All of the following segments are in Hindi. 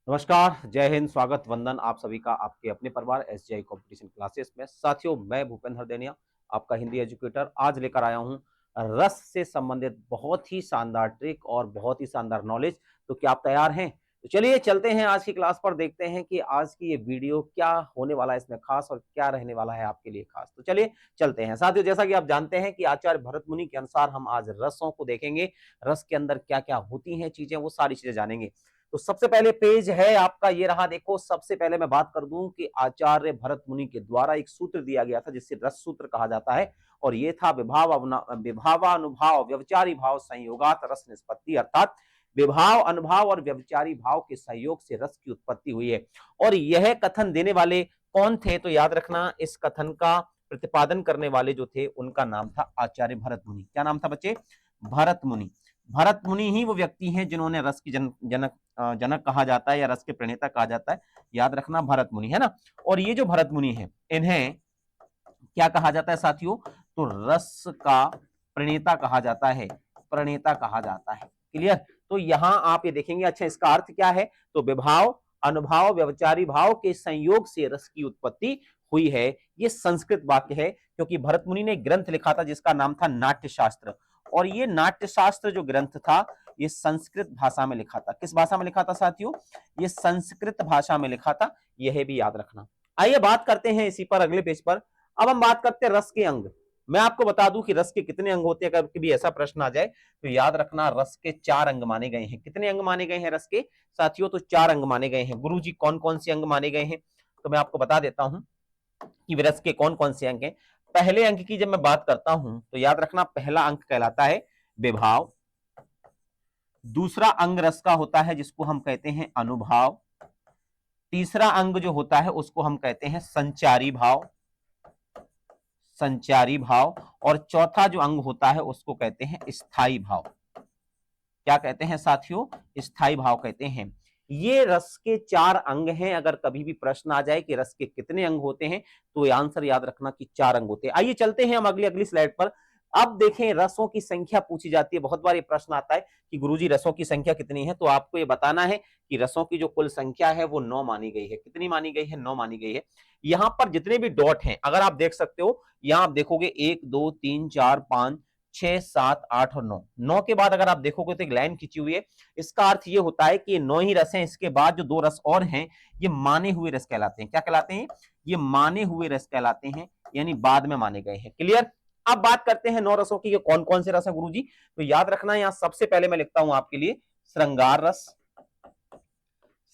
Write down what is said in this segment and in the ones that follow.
नमस्कार, जय हिंद, स्वागत वंदन आप सभी का आपके अपने परिवार एसजीआई कंपटीशन क्लासेस में। साथियों, मैं भूपेंद्र हरदेनिया, आपका हिंदी एजुकेटर, आज लेकर आया हूं रस से संबंधित बहुत ही शानदार ट्रिक और बहुत ही शानदार नॉलेज। तो क्या आप तैयार हैं? तो चलिए चलते हैं आज की क्लास पर, देखते हैं कि आज की ये वीडियो क्या होने वाला है इसमें खास और क्या रहने वाला है आपके लिए खास। तो चलिए चलते हैं। साथियों, जैसा कि आप जानते हैं कि आचार्य भरत मुनि के अनुसार हम आज रसों को देखेंगे। रस के अंदर क्या क्या होती हैं चीजें, वो सारी चीजें जानेंगे। तो सबसे पहले पेज है आपका, ये रहा। देखो, सबसे पहले मैं बात कर दूं कि आचार्य भरत मुनि के द्वारा एक सूत्र दिया गया था जिसे रस सूत्र कहा जाता है, और ये था विभावानुभाव व्यवचारी भाव संयोगात रस निष्पत्ति, अर्थात विभाव अनुभाव और व्यवचारी भाव के सहयोग से रस की उत्पत्ति हुई है। और यह कथन देने वाले कौन थे? तो याद रखना, इस कथन का प्रतिपादन करने वाले जो थे उनका नाम था आचार्य भरत मुनि। क्या नाम था बच्चे? भरत मुनि। भरत मुनि ही वो व्यक्ति हैं जिन्होंने रस की जनक कहा जाता है या रस के प्रणेता कहा जाता है। याद रखना, भरत मुनि, है ना। और ये जो भरत मुनि है, इन्हें क्या कहा जाता है साथियों? तो रस का प्रणेता कहा जाता है, प्रणेता कहा जाता है। क्लियर? तो यहां आप ये देखेंगे, अच्छा इसका अर्थ क्या है? तो विभाव अनुभाव व्यवचारी भाव के संयोग से रस की उत्पत्ति हुई है। ये संस्कृत वाक्य है, क्योंकि भरत मुनि ने ग्रंथ लिखा था जिसका नाम था नाट्य शास्त्र। और ये नाट्य शास्त्र जो ग्रंथ था, ये संस्कृत भाषा में लिखा था। किस भाषा में लिखा था साथियों? ये संस्कृत भाषा में लिखा था, यह भी याद रखना। आइए बात करते हैं इसी पर, अगले पेज पर। अब हम बात करते हैं रस के अंग। मैं आपको बता दूं कि रस के कितने अंग होते हैं, अगर कभी ऐसा प्रश्न आ जाए तो याद रखना, रस के 4 अंग माने गए हैं। कितने अंग माने गए हैं रस के साथियों? तो 4 अंग माने गए हैं। गुरुजी, कौन कौन से अंग माने गए हैं? तो मैं आपको बता देता हूं कि रस के कौन कौन से अंग हैं। पहले अंग की जब मैं बात करता हूं तो याद रखना, पहला अंक कहलाता है विभाव। दूसरा अंग रस का होता है जिसको हम कहते हैं अनुभाव। तीसरा अंग जो होता है उसको हम कहते हैं संचारी भाव, संचारी भाव। और चौथा जो अंग होता है उसको कहते हैं स्थायी भाव। क्या कहते हैं साथियों? स्थायी भाव कहते हैं। ये रस के 4 अंग हैं। अगर कभी भी प्रश्न आ जाए कि रस के कितने अंग होते हैं, तो ये आंसर याद रखना कि 4 अंग होते हैं। आइए चलते हैं हम अगली स्लाइड पर। अब देखें, रसों की संख्या पूछी जाती है। बहुत बार ये प्रश्न आता है कि गुरुजी रसों की संख्या कितनी है? तो आपको ये बताना है कि रसों की जो कुल संख्या है वो 9 मानी गई है। कितनी मानी गई है? 9 मानी गई है। यहां पर जितने भी डॉट हैं, अगर आप देख सकते हो, यहां आप देखोगे 1 2 3 4 5 6 7 8 और 9। 9 के बाद अगर आप देखोगे तो एक लाइन खींची हुई है। इसका अर्थ ये होता है कि ये 9 ही रस हैं। इसके बाद जो 2 रस और हैं, ये माने हुए रस कहलाते हैं। क्या कहलाते हैं? ये माने हुए रस कहलाते हैं, यानी बाद में माने गए हैं। क्लियर? अब बात करते हैं 9 रसों की, ये कौन कौन से रस हैं गुरुजी? तो याद रखना, यहां सबसे पहले मैं लिखता हूं आपके लिए श्रृंगार रस।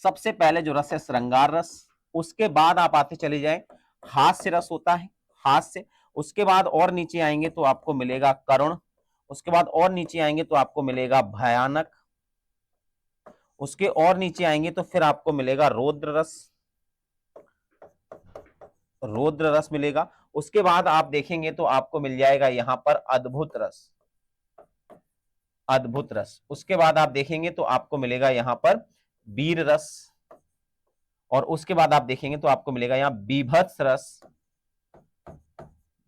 सबसे पहले जो रस है श्रृंगार रस। उसके बाद आप आते चले जाए, हास्य रस होता है, हास्य। उसके बाद और नीचे आएंगे तो आपको मिलेगा करुण। उसके बाद और नीचे आएंगे तो आपको मिलेगा भयानक। उसके और नीचे आएंगे तो फिर आपको मिलेगा रौद्र रस, रौद्र रस मिलेगा। उसके बाद आप देखेंगे तो आपको मिल जाएगा यहां पर अद्भुत रस, अद्भुत रस। उसके बाद आप देखेंगे तो आपको मिलेगा यहां पर वीर रस। और उसके बाद आप देखेंगे तो आपको मिलेगा यहां बीभत्स रस,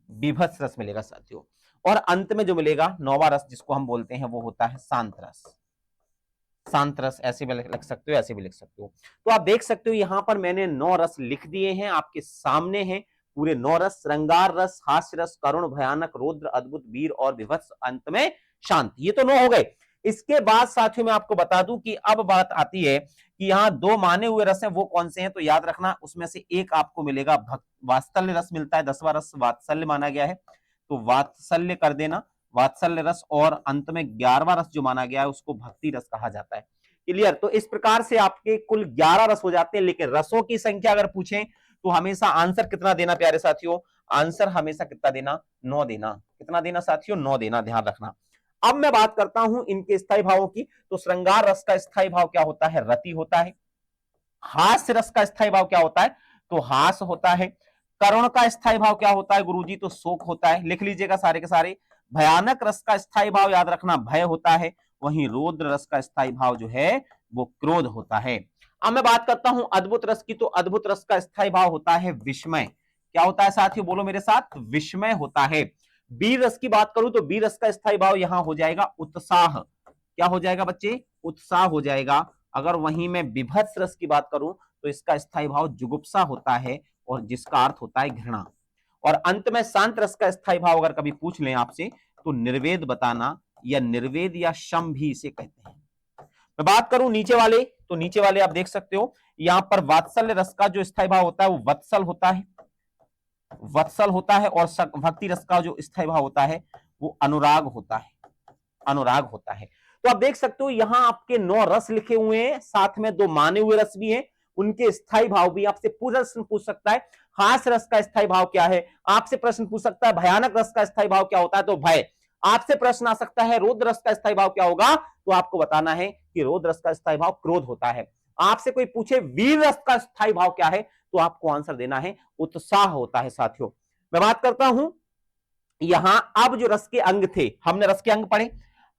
बीभत्स रस मिलेगा साथियों। और अंत में जो मिलेगा 9वां रस जिसको हम बोलते हैं वो होता है शांत रस। शांत रस ऐसे भी लिख सकते हो, ऐसे भी लिख सकते हो। तो आप देख सकते हो यहां पर मैंने 9 रस लिख दिए हैं, आपके सामने हैं पूरे 9 रस। श्रृंगार रस, हास्य रस, करुण, भयानक, रौद्र, अद्भुत, वीर और विभत्स, अंत में शांत। ये तो 9 हो गए। इसके बाद साथियों मैं आपको बता दूं कि अब बात आती है कि यहाँ 2 माने हुए रस हैं, वो कौन से हैं? तो याद रखना, उसमें से एक आपको मिलेगा वात्सल्य रस मिलता है। 10वां रस वात्सल्य माना गया है, तो वात्सल्य कर देना, वात्सल्य रस। और अंत में 11वां रस जो माना गया है उसको भक्ति रस कहा जाता है। क्लियर? तो इस प्रकार से आपके कुल 11 रस हो जाते हैं। लेकिन रसों की संख्या अगर पूछें तो हमेशा आंसर कितना देना प्यारे साथियों? आंसर हमेशा कितना देना? 9 देना। कितना देना साथियों? 9 देना, ध्यान रखना। अब मैं बात करता हूं इनके स्थायी भावों की। तो श्रृंगार रस का स्थायी भाव क्या होता है? रति होता है। हास्य रस का स्थायी भाव क्या होता है? तो हास होता है। करुण का स्थायी भाव क्या होता है गुरुजी? तो शोक होता है। लिख लीजिएगा सारे के सारे। भयानक रस का स्थायी भाव याद रखना भय होता है। वहीं रौद्र रस का स्थायी भाव जो है वो क्रोध होता है। अब मैं बात करता हूं अद्भुत रस की। तो अद्भुत रस का स्थायी भाव होता है विस्मय। क्या होता है साथियों? बोलो मेरे साथ, विस्मय होता है। वीर रस की बात करूं तो वीर रस का स्थायी भाव यहां हो जाएगा उत्साह। क्या हो जाएगा बच्चे? उत्साह हो जाएगा। अगर वहीं मैं बीभत्स रस की बात करूं तो इसका स्थायी भाव जुगुप्सा होता है और जिसका अर्थ होता है घृणा। और अंत में शांत रस का स्थायी भाव अगर कभी पूछ लें आपसे तो निर्वेद बताना, या निर्वेद या शम भी इसे कहते हैं। मैं बात करूं नीचे वाले, तो नीचे वाले आप देख सकते हो यहां पर वात्सल्य रस का जो स्थायी भाव होता है वो वत्सल होता है, वत्सल होता है। और भक्ति रस का जो स्थायी भाव होता है वो अनुराग होता है, अनुराग होता है। तो आप देख सकते हो यहां आपके 9 रस लिखे हुए हैं, साथ में 2 माने हुए रस भी हैं, उनके स्थायी भाव भी। आपसे प्रश्न पूछ सकता है हास्य रस का स्थायी भाव क्या है, आपसे प्रश्न पूछ सकता है भयानक रस का स्थायी भाव क्या होता है, तो भय। आपसे प्रश्न आ सकता है रौद्र रस का स्थायी भाव क्या होगा, तो आपको बताना है कि रौद्र रस का स्थायी भाव क्रोध होता है। आपसे कोई पूछे वीर रस का स्थायी भाव क्या है, तो आपको आंसर देना है उत्साह होता है। साथियों मैं बात करता हूं यहां अब जो रस के अंग थे, हमने रस के अंग पढ़े,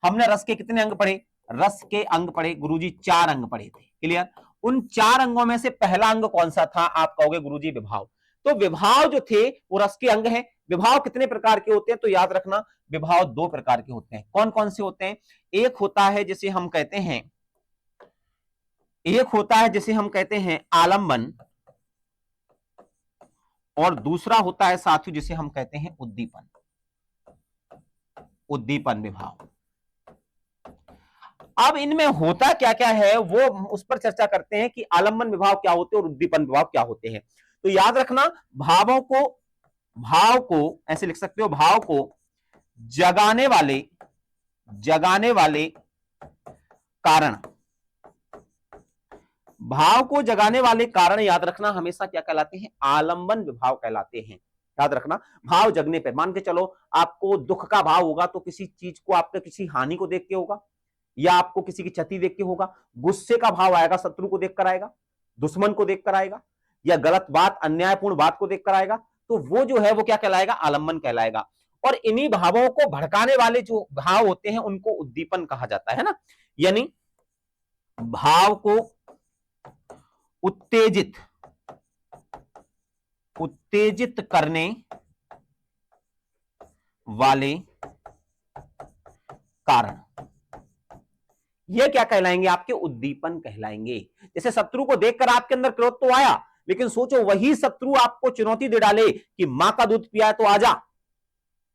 हमने रस के कितने अंग पढ़े, रस के अंग पढ़े गुरुजी 4 अंग पढ़े थे, क्लियर। उन 4 अंगों में से पहला अंग कौन सा था, आप कहोगे गुरुजी विभाव। तो विभाव जो थे वो रस के अंग हैं। विभाव कितने प्रकार के होते हैं, तो याद रखना विभाव 2 प्रकार के होते हैं। कौन कौन से होते हैं, एक होता है जिसे हम कहते हैं, एक होता है जिसे हम कहते हैं आलंबन, और दूसरा होता है साथियों जिसे हम कहते हैं उद्दीपन, उद्दीपन विभाव। अब इनमें होता क्या क्या है वो उस पर चर्चा करते हैं कि आलंबन विभाव क्या होते हैं और उद्दीपन विभाव क्या होते हैं। तो याद रखना भावों को, भाव को ऐसे लिख सकते हो, भाव को जगाने वाले, जगाने वाले कारण, भाव को जगाने वाले कारण याद रखना हमेशा क्या कहलाते हैं, आलंबन विभाव कहलाते हैं। याद रखना भाव जगने पे, मान के चलो आपको दुख का भाव होगा तो किसी चीज को आपके किसी हानि को देख के होगा, या आपको किसी की क्षति देख के होगा। गुस्से का भाव आएगा शत्रु को देखकर आएगा, दुश्मन को देखकर आएगा, या गलत बात अन्यायपूर्ण बात को देखकर आएगा, तो वो जो है वो क्या कहलाएगा, आलंबन कहलाएगा। और इन्हीं भावों को भड़काने वाले जो भाव होते हैं उनको उद्दीपन कहा जाता है ना। यानी भाव को उत्तेजित, उत्तेजित करने वाले कारण, ये क्या कहलाएंगे, आपके उद्दीपन कहलाएंगे। जैसे शत्रु को देखकर आपके अंदर क्रोध तो आया, लेकिन सोचो वही शत्रु आपको चुनौती दे डाले कि मां का दूध पिया है तो आजा,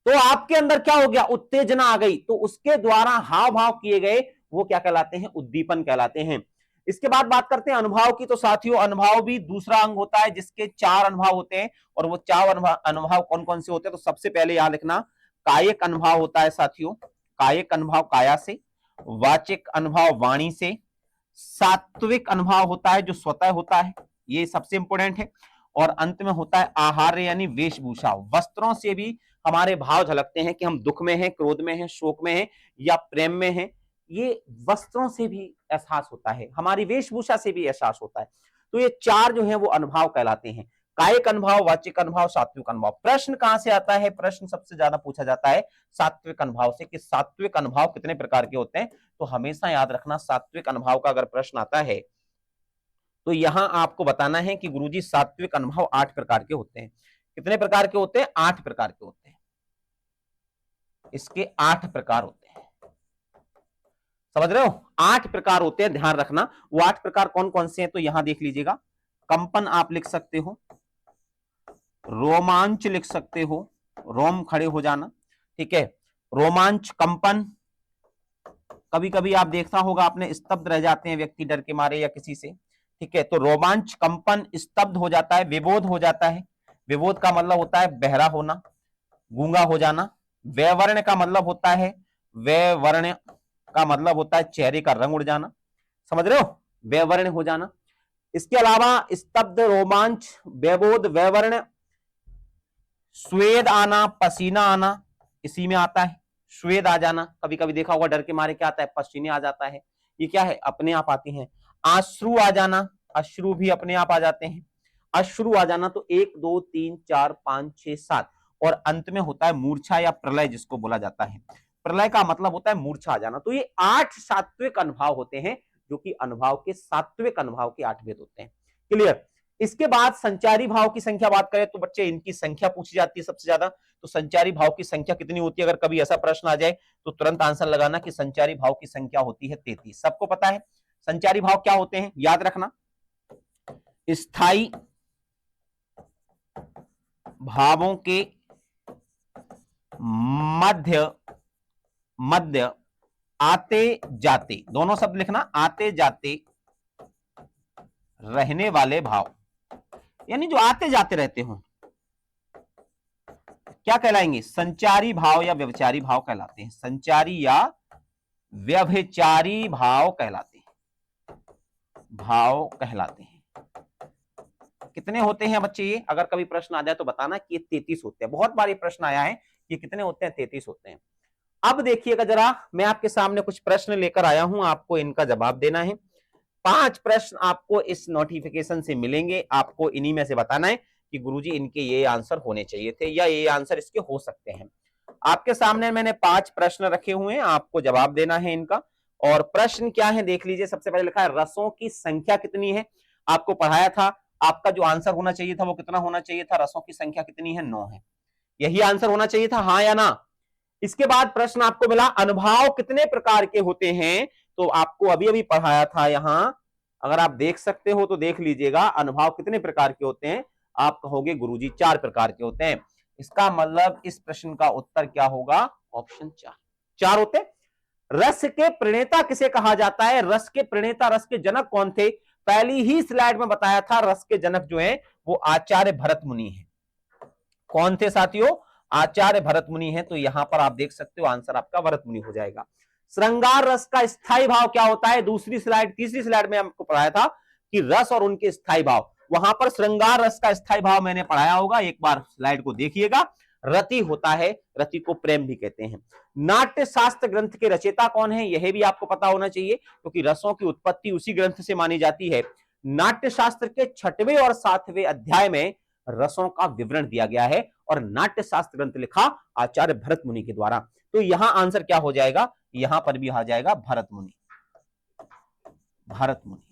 तो आपके अंदर क्या हो गया, उत्तेजना आ गई। तो उसके द्वारा हाव भाव किए गए वो क्या कहलाते हैं, उद्दीपन कहलाते हैं। इसके बाद बात करते हैं अनुभव की। तो साथियों अनुभव भी दूसरा अंग होता है जिसके 4 अनुभव होते हैं, और वो 4 अनुभव कौन कौन से होते हैं, तो सबसे पहले याद रखना कायिक अनुभव होता है साथियों, कायिक अनुभव काया से, वाचिक अनुभव वाणी से, सात्विक अनुभव होता है जो स्वतः होता है, ये सबसे इंपोर्टेंट है, और अंत में होता है आहार यानी वेशभूषा। वस्त्रों से भी हमारे भाव झलकते हैं कि हम दुख में हैं, क्रोध में हैं, शोक में हैं या प्रेम में हैं, ये वस्त्रों से भी एहसास होता है, हमारी वेशभूषा से भी एहसास होता है। तो ये 4 जो है वो अनुभव कहलाते हैं, कायिक अनुभव, वाचिक अनुभव, सात्विक अनुभव। प्रश्न कहां से आता है, प्रश्न सबसे ज्यादा पूछा जाता है सात्विक अनुभव से कि सात्विक अनुभव कितने प्रकार के होते हैं। तो हमेशा याद रखना सात्विक अनुभव का अगर प्रश्न आता है तो यहां आपको बताना है कि गुरुजी सात्विक अनुभव 8 प्रकार के होते हैं। कितने प्रकार के होते हैं, 8 प्रकार के होते हैं, इसके 8 प्रकार होते हैं, समझ रहे हो, 8 प्रकार होते हैं, ध्यान रखना। वो 8 प्रकार कौन कौन से हैं, तो यहां देख लीजिएगा। कंपन आप लिख सकते हो, रोमांच लिख सकते हो, रोम खड़े हो जाना, ठीक है, रोमांच, कंपन। कभी कभी आप देखा होगा आपने स्तब्ध रह जाते हैं व्यक्ति डर के मारे या किसी से, ठीक है, तो रोमांच, कंपन, स्तब्ध हो जाता है, विबोध हो जाता है। विबोध का मतलब होता है बहरा होना, गूंगा हो जाना। वैवर्ण का मतलब होता है, वैवर्ण का मतलब होता है चेहरे का रंग उड़ जाना, समझ रहे हो, वैवर्ण हो जाना। इसके अलावा स्तब्ध, रोमांच, वैबोध, वैवर्ण, स्वेद आना, पसीना आना, इसी में आता है स्वेद आ जाना। कभी कभी देखा होगा डर के मारे क्या आता है, पसीने आ जाता है, ये क्या है, अपने आप आती हैं। आश्रु आ जाना, अश्रु भी अपने आप आ जाते हैं। अश्रु आ जाना तो 1 2 3 4 5 6 7, और अंत में होता है मूर्छा या प्रलय जिसको बोला जाता है। प्रलय का मतलब होता है मूर्छा आ जाना। तो ये 8 सात्विक अनुभव होते हैं, जो कि अनुभव के सात्विक अनुभव के 8 भेद होते हैं, क्लियर। इसके बाद संचारी भाव की संख्या बात करें तो बच्चे इनकी संख्या पूछी जाती है सबसे ज्यादा। तो संचारी भाव की संख्या कितनी होती है, अगर कभी ऐसा प्रश्न आ जाए तो तुरंत आंसर लगाना कि संचारी भाव की संख्या होती है 33। सबको पता है संचारी भाव क्या होते हैं याद रखना, स्थायी भावों के मध्य मध्य आते जाते, दोनों शब्द लिखना, आते जाते रहने वाले भाव, यानी जो आते जाते रहते हो, क्या कहलाएंगे, संचारी भाव या व्यभिचारी भाव कहलाते हैं, संचारी या व्यभिचारी भाव कहलाते हैं, भाव कहलाते हैं। कितने होते हैं बच्चे ये, अगर कभी प्रश्न आ जाए तो बताना कि ये 33 होते हैं। बहुत बार ये प्रश्न आया है कि कितने होते हैं, 33 होते हैं। अब देखिएगा जरा, मैं आपके सामने कुछ प्रश्न लेकर आया हूं, आपको इनका जवाब देना है। 5 प्रश्न आपको इस नोटिफिकेशन से मिलेंगे, आपको इन्हीं में से बताना है कि गुरुजी इनके ये आंसर होने चाहिए थे या ये आंसर इसके हो सकते हैं। आपके सामने मैंने 5 प्रश्न रखे हुए हैं, आपको जवाब देना है इनका। और प्रश्न क्या है देख लीजिए, सबसे पहले लिखा है रसों की संख्या कितनी है। आपको पढ़ाया था, आपका जो आंसर होना चाहिए था वो कितना होना चाहिए था, रसों की संख्या कितनी है, 9 है। यही आंसर होना चाहिए था, हाँ या ना। इसके बाद प्रश्न आपको मिला अनुभाव कितने प्रकार के होते हैं, तो आपको अभी अभी पढ़ाया था यहां, अगर आप देख सकते हो तो देख लीजिएगा, अनुभाव कितने प्रकार के होते हैं, आप कहोगे गुरुजी 4 प्रकार के होते हैं। इसका मतलब इस प्रश्न का उत्तर क्या होगा, ऑप्शन 4 होते। रस के प्रणेता किसे कहा जाता है, रस के प्रणेता, रस के जनक कौन थे, पहली ही स्लाइड में बताया था, रस के जनक जो है वो आचार्य भरत मुनि है। कौन थे साथियों, आचार्य भरत मुनि है। तो यहां पर आप देख सकते हो आंसर आपका भरत मुनि हो जाएगा। श्रृंगार रस का स्थायी भाव क्या होता है, दूसरी स्लाइड, तीसरी स्लाइड में आपको पढ़ाया था कि रस और उनके स्थायी भाव, वहां पर श्रृंगार रस का स्थायी भाव मैंने पढ़ाया होगा, एक बार स्लाइड को देखिएगा। रति होता है, रति को प्रेम भी कहते हैं। नाट्य शास्त्र ग्रंथ के रचयिता कौन है, यह भी आपको पता होना चाहिए, क्योंकि रसों की उत्पत्ति उसी ग्रंथ से मानी जाती है। नाट्य शास्त्र के 6वें और 7वें अध्याय में रसों का विवरण दिया गया है और नाट्य शास्त्र ग्रंथ लिखा आचार्य भरत मुनि के द्वारा। तो यहां आंसर क्या हो जाएगा, यहां पर भी आ जाएगा भरत मुनि, भरत मुनि।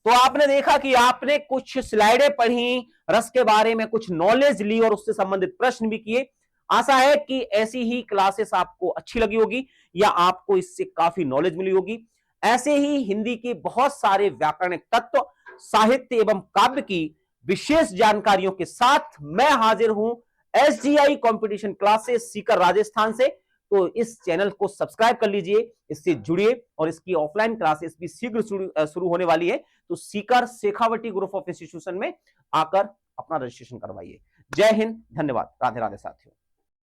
तो आपने देखा कि आपने कुछ स्लाइडें पढ़ी, रस के बारे में कुछ नॉलेज ली और उससे संबंधित प्रश्न भी किए। आशा है कि ऐसी ही क्लासेस आपको अच्छी लगी होगी या आपको इससे काफी नॉलेज मिली होगी। ऐसे ही हिंदी के बहुत सारे व्याकरणिक तत्व, साहित्य एवं काव्य की विशेष जानकारियों के साथ मैं हाजिर हूं SGI competition classes Sikar Rajasthan से। तो इस चैनल को सब्सक्राइब कर लीजिए, इससे जुड़िए, और इसकी ऑफलाइन क्लासेस भी शीघ्र शुरू होने वाली है। तो Sikar Shekhawati group of institution में आकर अपना रजिस्ट्रेशन करवाइए। जय हिंद, धन्यवाद, राधे राधे साथियों।